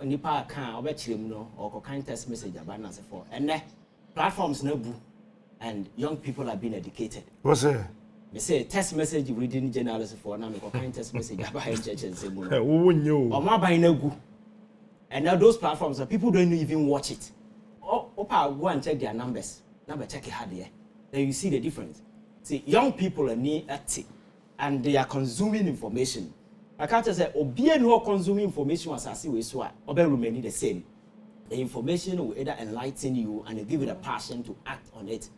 Nipa can obetrim no or kind text message about nas for. And platforms no bu and young people are being educated. What's it? Me say text message within journalists for now me kind text message about church and say mo. Who knew? Or ma buy no gu. And now those platforms people don't even watch it. Opa go and check their numbers. Number check it hard there. Then you see the difference. See young people are near active and they are consuming information. I can't say, Obie no consuming information as I see we so obe remain the same. The information will either enlighten you and give you the passion to act on it.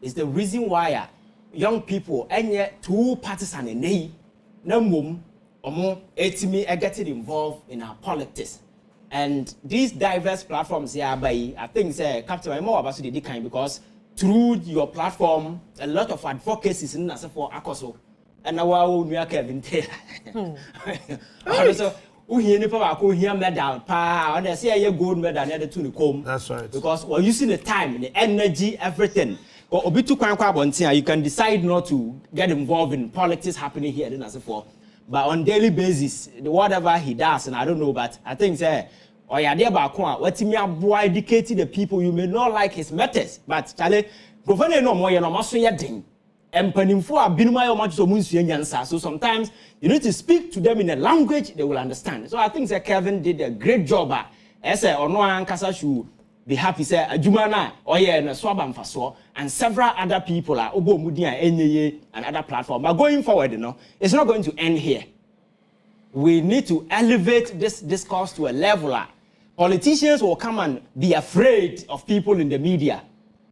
It's the reason why young people enye two partisan enei na mum omo etimi getting involved in our politics. And these diverse platforms here by I think say Captain I'm more about the kind because through your platform a lot of advocacies in as for akoso. And now we are Kevin Taylor. So we hear nipa ko hear medal pa and they say a gold medal near the to comb. That's right. Because we're using the time, the energy, everything. Or obi to kwan kwa bontia you can decide not to get involved in politics happening here then as for. But on daily basis, whatever he does and I don't know but I think say or ya there ba ko what me aboa educate the people you may not like his methods but chale governor no more no maso ye den. So sometimes you need to speak to them in a language they will understand. So I think that Kevin did a great job. As I ono ankasa should be happy say adwuma or yeah na swaba mfaso and several other people are obo mudi and other platform. But going forward, it's not going to end here. We need to elevate this discourse to a level. Politicians will come and be afraid of people in the media,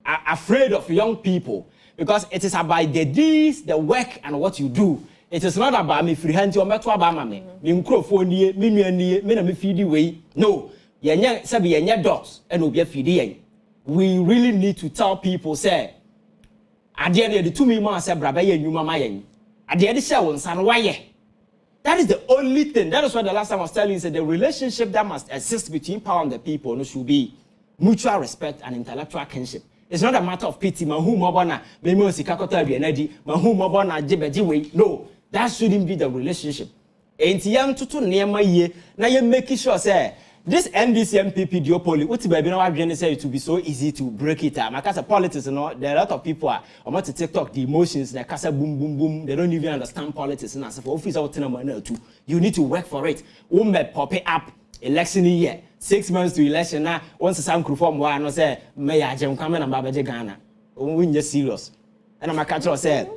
afraid of young people. Because it is about the deeds, the work, and what you do. It is not about me freehand or me to about me. Me microphone me nuani, me na me feed way. No, yenya sabi yenya dogs and obi feed. We really need to tell people say, at the end of the 2 million say braba ye nyuma mayen. At the end say won san why. That is the only thing. That is what the last time I was telling you said the relationship that must exist between power and the people should be mutual respect and intellectual kinship. It's not a matter of pity. No, that shouldn't be the relationship. And young to near my year, now you're making sure say this NDC MPP duopoly. What's baby now? I'm say it to be so easy to break it up. Because politics, there are a lot of people are about to TikTok the emotions. They casa boom boom boom. They don't even understand politics. And as for office out too, you need to work for it. Pop it up election year. 6 months to election now. Once some crew form one no say may I jam come and babaje Ghana. We just serious. And I'm a catcher say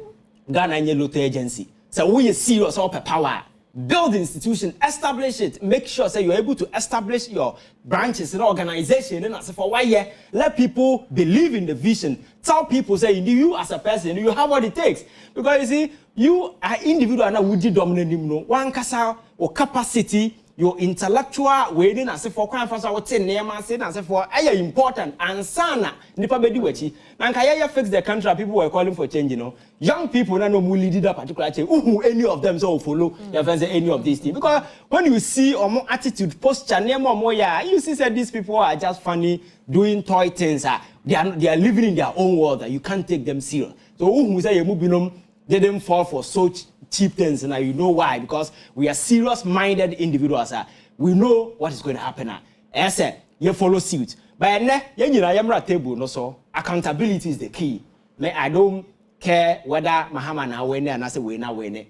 Ghana and lottery agency. So we are serious all per power. Build institution, establish it, make sure say you're able to establish your branches and organization and as for why let people believe in the vision. Tell people say you as a person you have what it takes. Because you see, you are individual and would you dominate him one kasa or capacity. Your intellectual waiting as if for crime for our 10 name and saying as if for important and sana nipa bedi wechi and kaya fix the country people were calling for change young people no more lead that particular change any of them so follow your friends any of these things because when you see or more attitude posture name or more you see that these people are just funny doing toy things they are living in their own world that you can't take them serious so who say you they didn't fall for such cheap things, and you know why? Because we are serious-minded individuals. We know what is going to happen. I said, you follow suit. But you table, no so accountability is the key. I don't care whether Mahama now win and I say we now win it.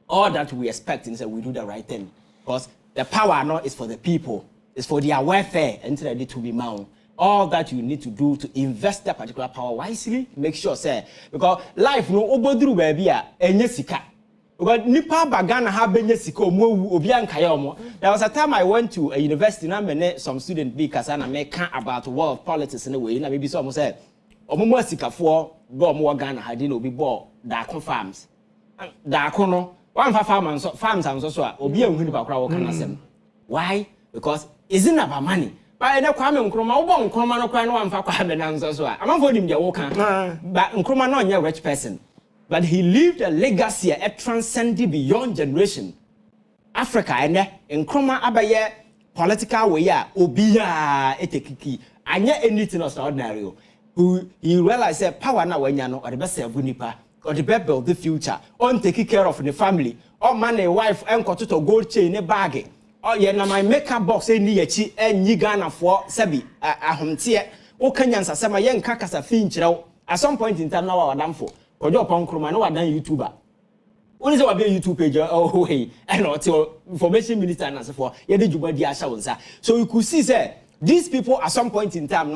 All that we expect is that we do the right thing. Because the power not is for the people, it's for their welfare and ready to be mounted. All that you need to do to invest that particular power wisely, make sure, say, because life no obodru baby enye sika. Because nipa bagana ha benye sika omo obi ankaya omo. There was a time I went to a university na mene some student be kasa na me kan about world of politics in a way na maybe so omo say omo mo sika for go omo Ghana ha dey no obi bo Daakon farms. Daakon no one farms and so obi ehun nipa kra wo kan asem. Why? Because isn't about money. But na kwame nkroma wo bo nkroma no kwa no amfa kwame na nso so a amanfo dim de wo kan. But nkroma no nya rich person. But he lived a legacy a transcending beyond generation. Africa and nkroma abaye political way a obiya etekiki anya anything extraordinary. Who he realized that power na wanya no or the best serve nipa or the best build the future on taking care of the family or man a wife and to gold chain a bag. Oh yeah, na my makeup box ni yachi enyi Ghana for sebi ahomtie o Kenyans asema yen kakasa finchiraw at some point in time na wa wadamfo ojo pon kroma na wadan YouTuber only say wa be YouTube page oh hey and not information minister na for ye de juba di asha wonsa. So you could see say these people at some point in time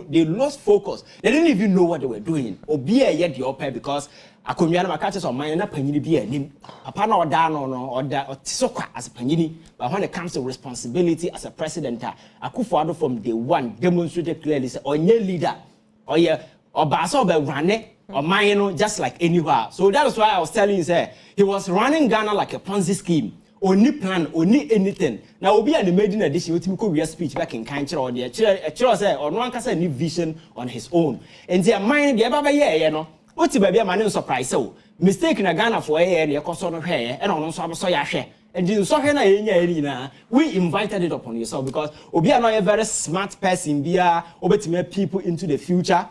they lost focus. They didn't even know what they were doing. Obi e ye the upper because akonwa na maka chese oman na panyini bi anim papa na oda no oda otisokwa as a panyini. But when it comes to responsibility as a president, Akufo-Addo from day one demonstrated clearly say onye leader or ye obasa oberane oman just like anywhere. So that is why I was telling you say he was running Ghana like a Ponzi scheme. Only plan, only anything. Now, Obi and the maiden edition, we will speech back in Kanchra or the Chira say, or one can say new vision on his own. And their mind, the Baba, you know, what's the man surprise? So, mistaken a Ghana for a year and your coson of hair, and on some soya share. And you saw her, we invited it upon yourself because Obi and I a very smart person, be able to make people into the future.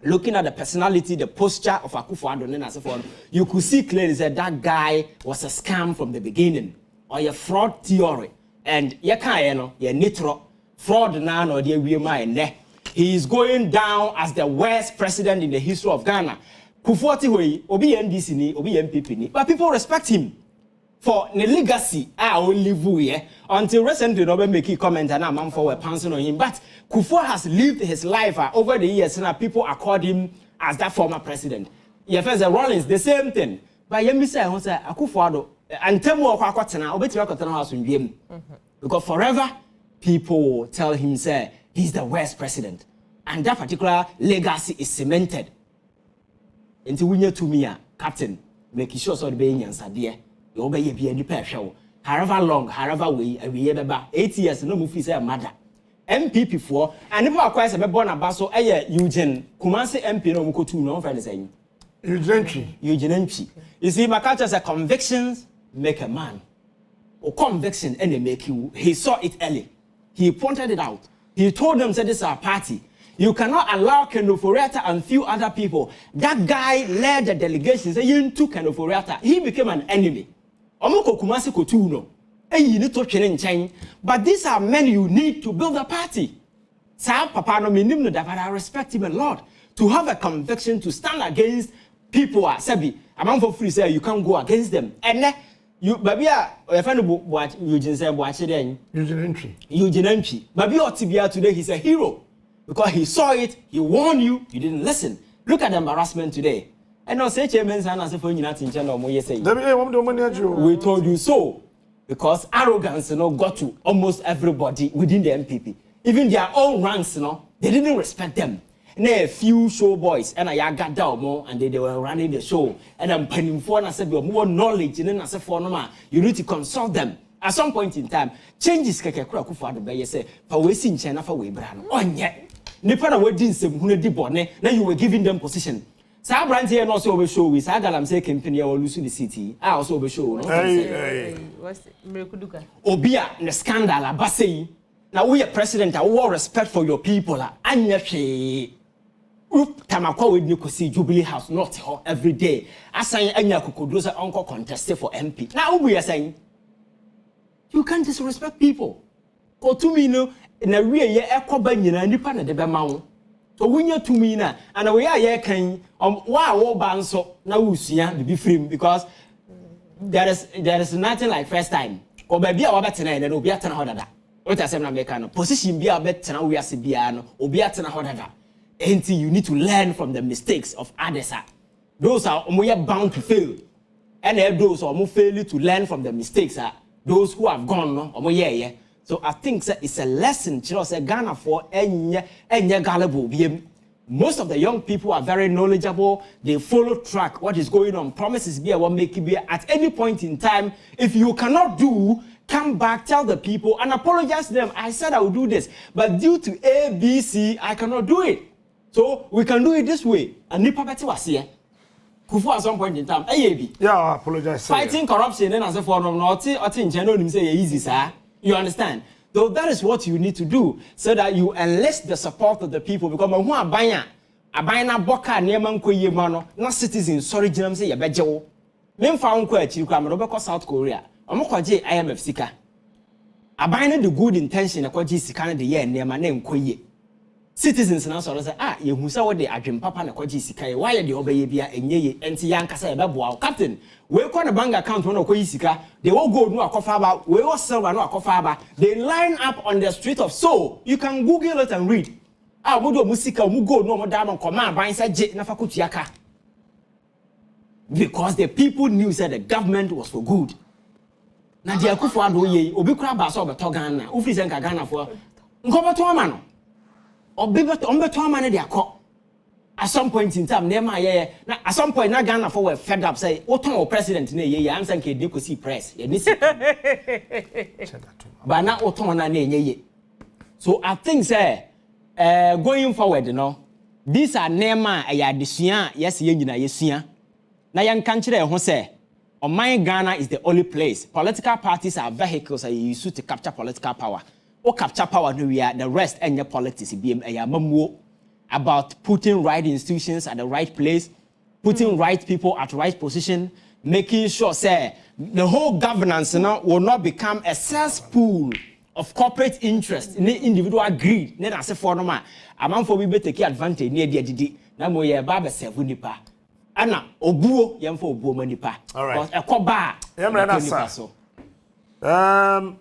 Looking at the personality, the posture of Akufo-Addo and so forth, you could see clearly that guy was a scam from the beginning, or a fraud theory. And you can't, you're nitro fraud now, or he is going down as the worst president in the history of Ghana. Kufuati Obi NDC, Obi MPP, but people respect him for the legacy. I only live until recently, nobody make a comment and I'm for a pouncing on him. But Kufuor has lived his life over the years, and people accord him as that former president. Yes, Rollins, the same thing. But you say, Akufo-Addo, and tell me what because forever people tell him say he's the worst president, and that particular legacy is cemented. Until we need to me, Captain, make sure so the being answer there. You obey be any show. However long, however we 8 years, no movie say a mother. MPP for and never acquires a born a basso, Eugene, Kumasi MP no Mukotu, no friend saying. Eugene. You see, my culture says convictions make a man. Or conviction and they make you. He saw it early. He pointed it out. He told them, said this is our party. You cannot allow Kenoforiata and few other people. That guy led the delegation, say you took Kenoforiata. He became an enemy. Omoko Kumasi Kotuno. You need to change. But these are men you need to build a party. Sa papa no minim no da, but I respect him a lot. To have a conviction to stand against people are Sebi. Among for free say you can't go against them. And you baby your friend what Eugene say watch then. Eugene entry. Baby Otibia today he's a hero. Because he saw it, he warned you, you didn't listen. Look at the embarrassment today. And no say chairman and as if you're not in channel more say. We told you so. Because arrogance got to almost everybody within the MPP. Even their own ranks, they didn't respect them. And a few show boys and I got down more and they were running the show. And I'm paying for and I said more knowledge and then I said for no you need to consult them. At some point in time, changes keke kura Akufo-Addo be say, "Pa we sin China fa we bra no." Onye. Nipa na we din sem hunu di bone, na you were giving them position. Sa brand here no so we show we sa galam say campaign ya lose the city. I also be show no. What's Mrekuduka? Obia the scandal abasei. Na we president, I want respect for your people anya hwe. Tamakwa with Nikosi Jubilee House, not every day. I say, Anya Kukudosa uncle contested for MP. Now we are saying, you can't disrespect people. Or to me, no, in a real year, Echo Banyan and Nipan de Bamau. So when you're to me now, and we are here can, why all bands so now we see to be free because there is nothing like first time. Or maybe our better and it'll be at another. What I say, American position be a better now we are Sibiano, or be at another. Until you need to learn from the mistakes of others. Those are we are bound to fail. And those who are failing to learn from the mistakes are those who have gone no. So I think it's a lesson Ghana for any gullible. Most of the young people are very knowledgeable. They follow track what is going on. Promises be what make it be at any point in time. If you cannot do, come back, tell the people and apologize to them. I said I will do this, but due to A, B, C, I cannot do it. So we can do it this way. And Nipa Betty was here. Kufu at some point in time. AAB. Yeah, I apologize. Fighting corruption and as a form of not in general say easy, sir. You understand? So that is what you need to do so that you enlist the support of the people because who are buying a boka neman koye mano, not citizens, sorry, Jim say a bejo. Men found quite you come over South Korea. Omokaje IMF Sika. A buying the good intention of Koji Sika the year near my name Koye. Citizens now sort of say, you who saw the Adrim Papa Nakoji Sika, why are the Obeyabia and ye and Tianka say, Babu, Captain? We're going to bank account on Koisika, they all go no Akofaba, we all sell no Akofaba, they line up on the street of Seoul. You can Google it and read. Mudo Musika, Mugo, no Madame, command, by inside Jet Nafakutiaka. Because the people knew that the government was for good. Nadia Kufu Adoye, Obikra Baso, Togana, Ufis and Kagana for Nkobatomano. Or Bibet Ombetomane, they are caught. At some point in time, at some point, not Ghana for fed up, say, Oton president, I'm saying, you could see press. But now, Oton, so I think, sir, going forward, these are Nema, yes, Yesia. Now, young country, who say, on my Ghana is the only place. Political parties are vehicles that you use to capture political power. Or capture power, the rest and your politics, about putting right institutions at the right place, putting right people at the right position, making sure, say, the whole governance will not become a cesspool of corporate interest, individual greed. Then I say for no man, a man for we better take advantage near the DD. Now we are Baba Sevunipa. Anna, Obuo, young for Bomanipa. All right. A coba.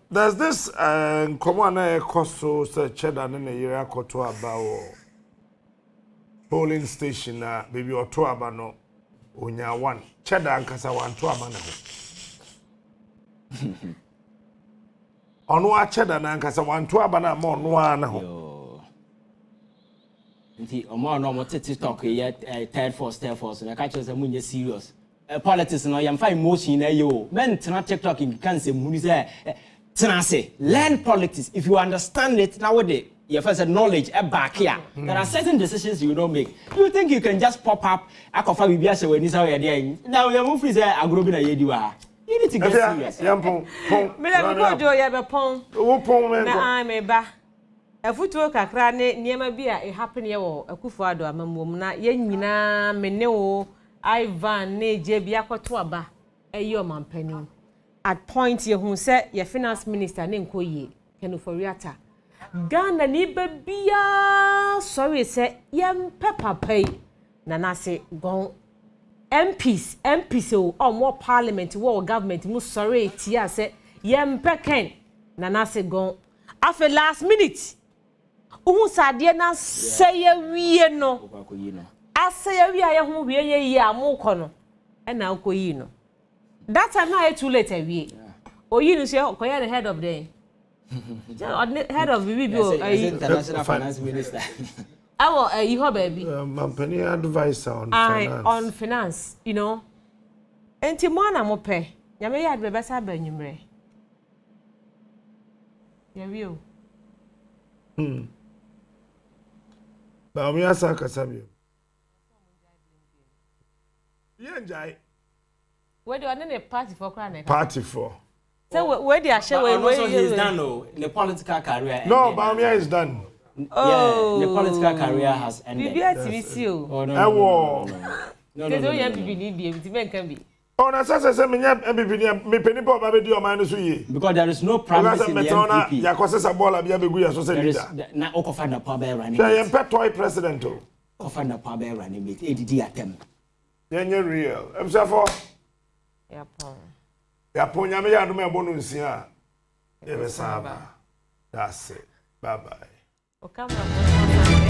There's this common cost cheddar in a year to about polling station, baby or two abano, unya one cheddar and casa one to a man. On what cheddar and casa one to abana more one. The more normal talk yet, third force, and I catch us a moon serious. Politics, and I am fine motion, yo. Men, TikTok in cancer, Munize, Tenase, learn politics. If you understand it nowadays, you first knowledge back here. There are certain decisions you don't make. You think you can just pop up, I can find Bibiasa when he's out there. Now you're moving there, I'm growing a yedua. You need to get serious. Yampon, Miller, do you have a pong? I'm a ba. A footwork a crane near my beer, a happen year, a Kufuado, a mamma, Yenina, Meneo. Ivan ne Jebiako Twaba, a yeoman penny. At point ye who said your finance minister name Koye, Kenuforiata. Ghana niba bia sorry say yam pepper pay. Nana say gone MPs so or more parliament war government mu sorry tia say yam peken. Nana say gone. After last minute. Uhu sadie na say we no. I say we are who we are more and now Koyino. That time now too late a week. Or you know, the head of the head of the international finance minister. Our you baby. Penny advisor on finance. On finance, you know. And Timona mope. Yamay had the best benumre. You. But we are Sakasabi. Yeah, where do I need a party for crying? Party for. So where do I show where he's done the political career? No, Bamia is done. Yeah, the political career has ended. Oh, no. No. Oh, na say me MPP me peni pa ba be di o man so yi. Because there is no promise in the MPP. Ya kwese bola bia begu ya so say leader. Na okofa na pa be running. Say yem toy president o. Okofa na pa be running mate. Edidi atem. Yenye real. Em say for. Ya pon. Ya pon nya me ya do me bonu nsia. E be saba. That's it. Bye bye. O camera.